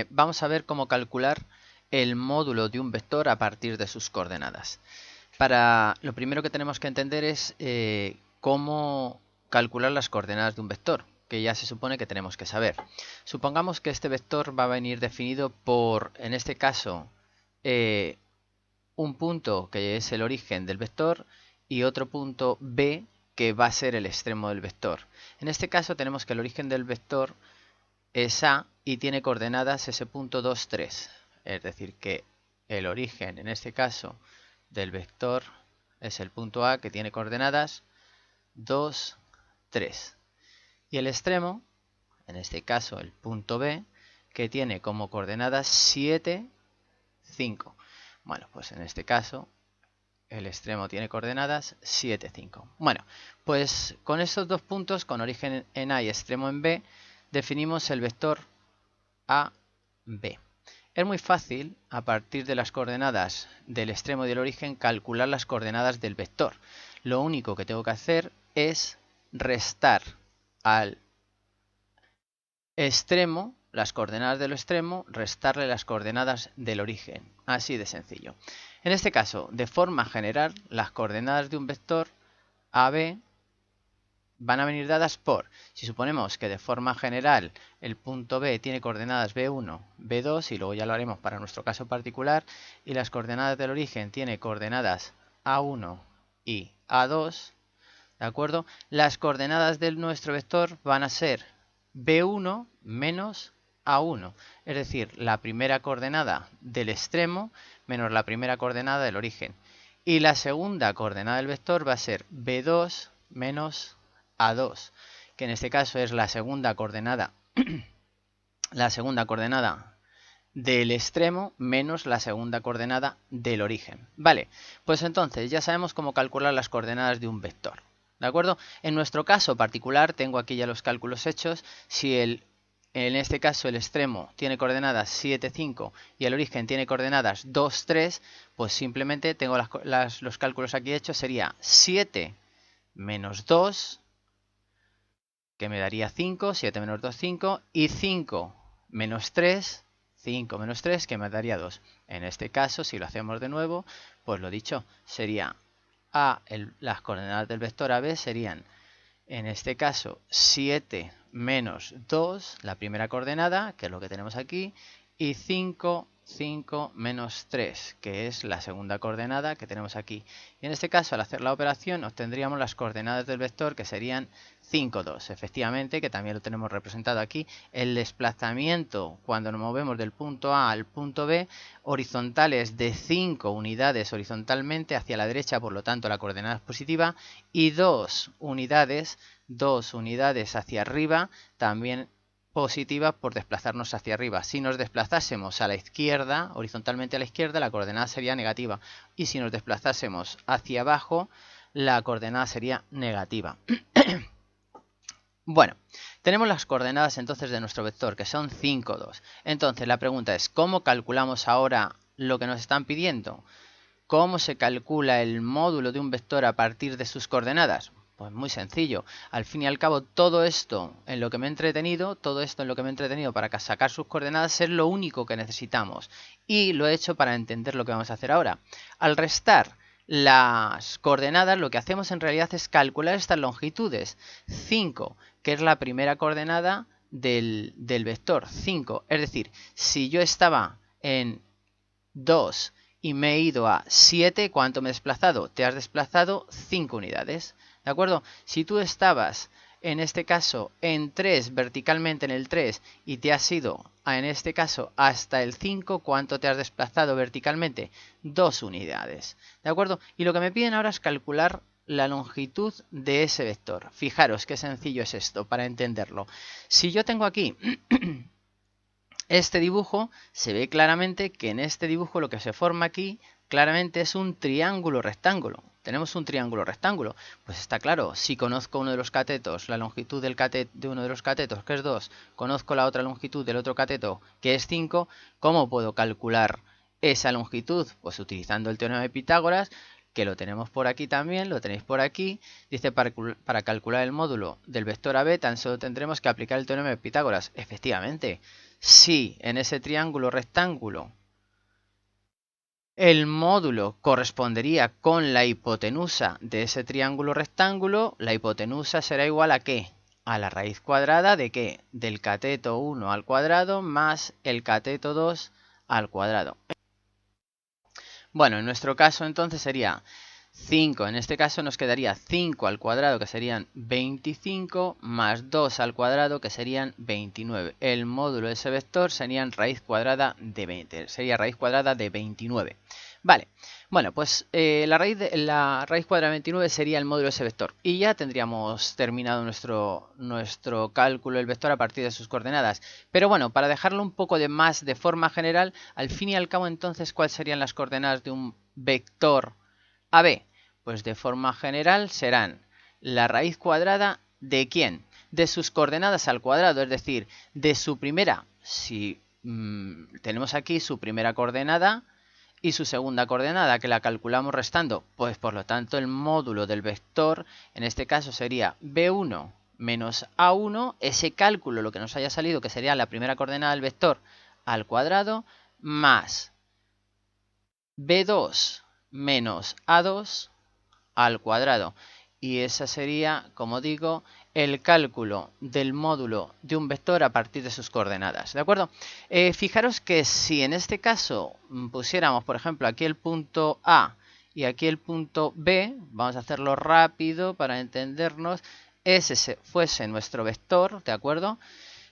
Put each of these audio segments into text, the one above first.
vamos a ver cómo calcular el módulo de un vector a partir de sus coordenadas. Lo primero que tenemos que entender es cómo calcular las coordenadas de un vector, que ya se supone que tenemos que saber. Supongamos que este vector va a venir definido por, en este caso, un punto que es el origen del vector y otro punto B que va a ser el extremo del vector. En este caso tenemos que el origen del vector es A y tiene coordenadas ese punto 2, 3. Es decir, que el origen, en este caso, del vector es el punto A que tiene coordenadas 2, 3. Y el extremo, en este caso el punto B, que tiene como coordenadas 7, 5. Bueno, pues en este caso el extremo tiene coordenadas 7, 5. Bueno, pues con estos dos puntos, con origen en A y extremo en B, definimos el vector AB. Es muy fácil, a partir de las coordenadas del extremo y del origen, calcular las coordenadas del vector. Lo único que tengo que hacer es restar al extremo, las coordenadas del extremo, restarle las coordenadas del origen. Así de sencillo. En este caso, de forma general, las coordenadas de un vector AB van a venir dadas por, si suponemos que de forma general el punto B tiene coordenadas B1, B2, y luego ya lo haremos para nuestro caso particular, y las coordenadas del origen tiene coordenadas A1 y A2, ¿de acuerdo? Las coordenadas de nuestro vector van a ser B1 menos A1, es decir, la primera coordenada del extremo menos la primera coordenada del origen. Y la segunda coordenada del vector va a ser B2 menos A2, que en este caso es la segunda coordenada del extremo menos la segunda coordenada del origen. Vale, pues entonces ya sabemos cómo calcular las coordenadas de un vector. ¿De acuerdo? En nuestro caso particular, tengo aquí ya los cálculos hechos. Si en este caso el extremo tiene coordenadas 7, 5 y el origen tiene coordenadas 2, 3, pues simplemente tengo los cálculos aquí hechos. Sería 7 menos 2, que me daría 5, 7 menos 2, 5, y 5 menos 3, 5 menos 3, que me daría 2. En este caso, si lo hacemos de nuevo, pues lo dicho, sería las coordenadas del vector AB serían, en este caso, 7 menos 2, la primera coordenada, que es lo que tenemos aquí, y 5 menos 3, que es la segunda coordenada que tenemos aquí. Y en este caso, al hacer la operación, obtendríamos las coordenadas del vector, que serían 5, 2. Efectivamente, que también lo tenemos representado aquí. El desplazamiento, cuando nos movemos del punto A al punto B, horizontales de 5 unidades horizontalmente hacia la derecha, por lo tanto la coordenada es positiva, y 2 unidades hacia arriba, también positiva por desplazarnos hacia arriba. Si nos desplazásemos a la izquierda, horizontalmente a la izquierda, la coordenada sería negativa. Y si nos desplazásemos hacia abajo, la coordenada sería negativa. Bueno, tenemos las coordenadas entonces de nuestro vector, que son 5, 2. Entonces la pregunta es, ¿cómo calculamos ahora lo que nos están pidiendo? ¿Cómo se calcula el módulo de un vector a partir de sus coordenadas? Pues muy sencillo. Al fin y al cabo, todo esto en lo que me he entretenido para sacar sus coordenadas es lo único que necesitamos. Y lo he hecho para entender lo que vamos a hacer ahora. Al restar las coordenadas, lo que hacemos en realidad es calcular estas longitudes. 5, que es la primera coordenada del vector. 5, es decir, si yo estaba en 2 y me he ido a 7, ¿cuánto me he desplazado? Te has desplazado 5 unidades, ¿de acuerdo? Si tú estabas, en este caso, en 3, verticalmente en el 3, y te has ido, en este caso, hasta el 5, ¿cuánto te has desplazado verticalmente? 2 unidades, ¿de acuerdo? Y lo que me piden ahora es calcular la longitud de ese vector. Fijaros qué sencillo es esto para entenderlo. Si yo tengo aquí este dibujo, se ve claramente que en este dibujo lo que se forma aquí claramente es un triángulo rectángulo. Tenemos un triángulo rectángulo. Pues está claro, si conozco uno de los catetos, la longitud de uno de los catetos, que es 2, conozco la otra longitud del otro cateto, que es 5, ¿cómo puedo calcular esa longitud? Pues utilizando el teorema de Pitágoras, que lo tenemos por aquí también, lo tenéis por aquí. Dice, para calcular el módulo del vector AB tan solo tendremos que aplicar el teorema de Pitágoras. Efectivamente, si en ese triángulo rectángulo el módulo correspondería con la hipotenusa de ese triángulo rectángulo, la hipotenusa será igual a ¿qué? A la raíz cuadrada de ¿qué? Del cateto 1 al cuadrado más el cateto 2 al cuadrado. Bueno, en nuestro caso entonces sería 5, en este caso nos quedaría 5 al cuadrado, que serían 25, más 2 al cuadrado, que serían 29. El módulo de ese vector serían raíz cuadrada de 20, sería raíz cuadrada de 29. Vale, bueno, pues la raíz cuadrada de 29 sería el módulo de ese vector. Y ya tendríamos terminado nuestro cálculo del vector a partir de sus coordenadas. Pero bueno, para dejarlo un poco más de forma general, al fin y al cabo entonces, ¿cuáles serían las coordenadas de un vector AB? Pues de forma general serán la raíz cuadrada de ¿quién? De sus coordenadas al cuadrado, es decir, de su primera, si tenemos aquí su primera coordenada y su segunda coordenada, que la calculamos restando, pues por lo tanto el módulo del vector, en este caso sería B1 menos A1, ese cálculo, lo que nos haya salido, que sería la primera coordenada del vector al cuadrado, más B2 menos A2 al cuadrado. Y esa sería, como digo, el cálculo del módulo de un vector a partir de sus coordenadas. ¿De acuerdo? Fijaros que si en este caso pusiéramos, por ejemplo, aquí el punto A y aquí el punto B, vamos a hacerlo rápido para entendernos, ese fuese nuestro vector, ¿de acuerdo?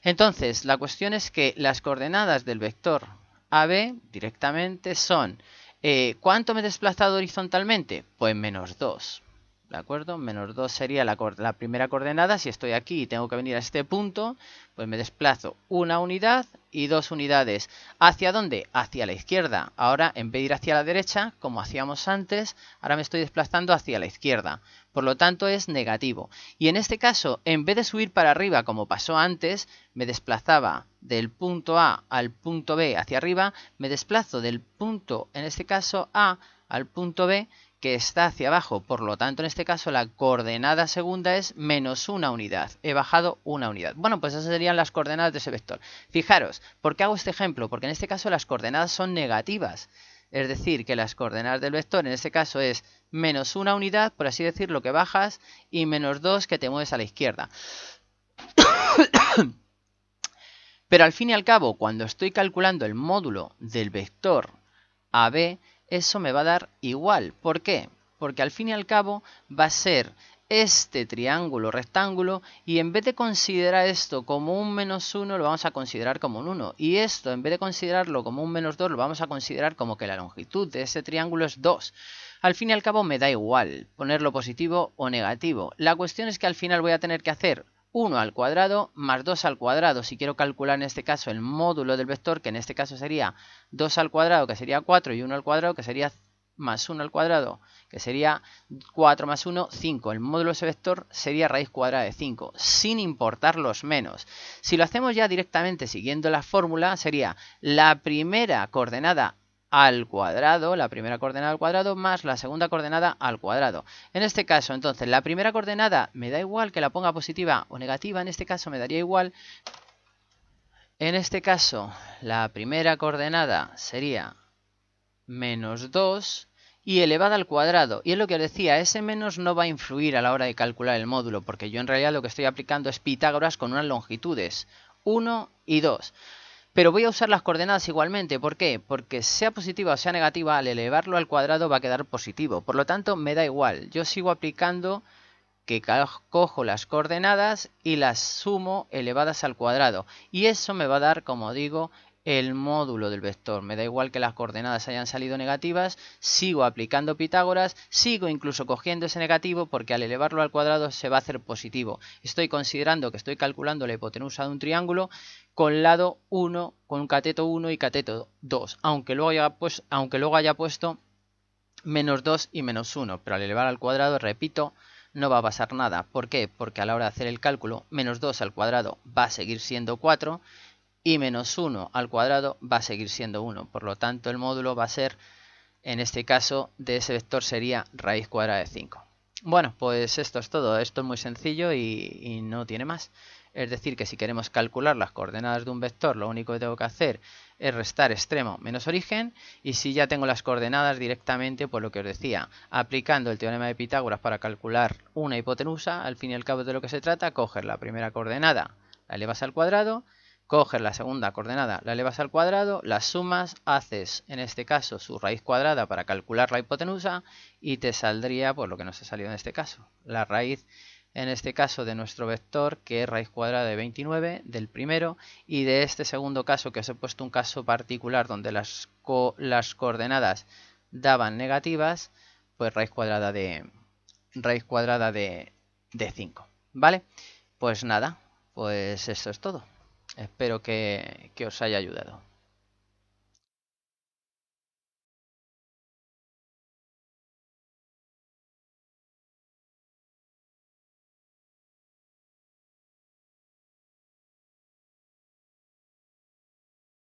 Entonces, la cuestión es que las coordenadas del vector AB directamente son ¿cuánto me he desplazado horizontalmente? Pues menos 2. ¿De acuerdo? Menos 2 sería la primera coordenada. Si estoy aquí y tengo que venir a este punto, pues me desplazo una unidad y 2 unidades. ¿Hacia dónde? Hacia la izquierda. Ahora, en vez de ir hacia la derecha, como hacíamos antes, ahora me estoy desplazando hacia la izquierda. Por lo tanto, es negativo. Y en este caso, en vez de subir para arriba, como pasó antes, me desplazaba del punto A al punto B hacia arriba, me desplazo del punto, en este caso, A al punto B, que está hacia abajo. Por lo tanto, en este caso, la coordenada segunda es menos una unidad. He bajado una unidad. Bueno, pues esas serían las coordenadas de ese vector. Fijaros, ¿por qué hago este ejemplo? Porque en este caso las coordenadas son negativas. Es decir, que las coordenadas del vector en este caso es menos una unidad, por así decirlo, que bajas, y menos 2 que te mueves a la izquierda. Pero al fin y al cabo, cuando estoy calculando el módulo del vector AB, eso me va a dar igual. ¿Por qué? Porque al fin y al cabo va a ser este triángulo rectángulo, y en vez de considerar esto como un menos 1, lo vamos a considerar como un 1. Y esto, en vez de considerarlo como un menos 2, lo vamos a considerar como que la longitud de ese triángulo es 2. Al fin y al cabo me da igual ponerlo positivo o negativo. La cuestión es que al final voy a tener que hacer 1 al cuadrado más 2 al cuadrado, si quiero calcular en este caso el módulo del vector, que en este caso sería 2 al cuadrado, que sería 4, y 1 al cuadrado, que sería más 1 al cuadrado, que sería 4 más 1, 5. El módulo de ese vector sería raíz cuadrada de 5, sin importar los menos. Si lo hacemos ya directamente siguiendo la fórmula, sería la primera coordenada al cuadrado, la primera coordenada al cuadrado más la segunda coordenada al cuadrado. En este caso, entonces, la primera coordenada me da igual que la ponga positiva o negativa, en este caso me daría igual. En este caso, la primera coordenada sería menos 2 y elevada al cuadrado. Y es lo que os decía, ese menos no va a influir a la hora de calcular el módulo, porque yo en realidad lo que estoy aplicando es Pitágoras con unas longitudes 1 y 2. Pero voy a usar las coordenadas igualmente. ¿Por qué? Porque sea positiva o sea negativa, al elevarlo al cuadrado va a quedar positivo. Por lo tanto, me da igual. Yo sigo aplicando que cojo las coordenadas y las sumo elevadas al cuadrado. Y eso me va a dar, como digo, el módulo del vector. Me da igual que las coordenadas hayan salido negativas, sigo aplicando Pitágoras, sigo incluso cogiendo ese negativo porque al elevarlo al cuadrado se va a hacer positivo. Estoy considerando que estoy calculando la hipotenusa de un triángulo con lado 1, con un cateto 1 y cateto 2, aunque luego haya puesto menos 2 y menos 1, pero al elevar al cuadrado, repito, no va a pasar nada. ¿Por qué? Porque a la hora de hacer el cálculo, menos 2 al cuadrado va a seguir siendo 4, y menos 1 al cuadrado va a seguir siendo 1. Por lo tanto, el módulo va a ser, en este caso, de ese vector sería raíz cuadrada de 5. Bueno, pues esto es todo. Esto es muy sencillo y no tiene más. Es decir, que si queremos calcular las coordenadas de un vector, lo único que tengo que hacer es restar extremo menos origen. Y si ya tengo las coordenadas directamente, pues lo que os decía, aplicando el teorema de Pitágoras para calcular una hipotenusa, al fin y al cabo de lo que se trata, coger la primera coordenada, la elevas al cuadrado, coges la segunda coordenada, la elevas al cuadrado, las sumas, haces en este caso su raíz cuadrada para calcular la hipotenusa y te saldría pues lo que nos ha salido en este caso, la raíz en este caso de nuestro vector, que es raíz cuadrada de 29 del primero, y de este segundo caso, que os he puesto un caso particular donde las coordenadas daban negativas, pues raíz cuadrada de 5. ¿Vale? Pues nada, pues eso es todo. Espero que os haya ayudado.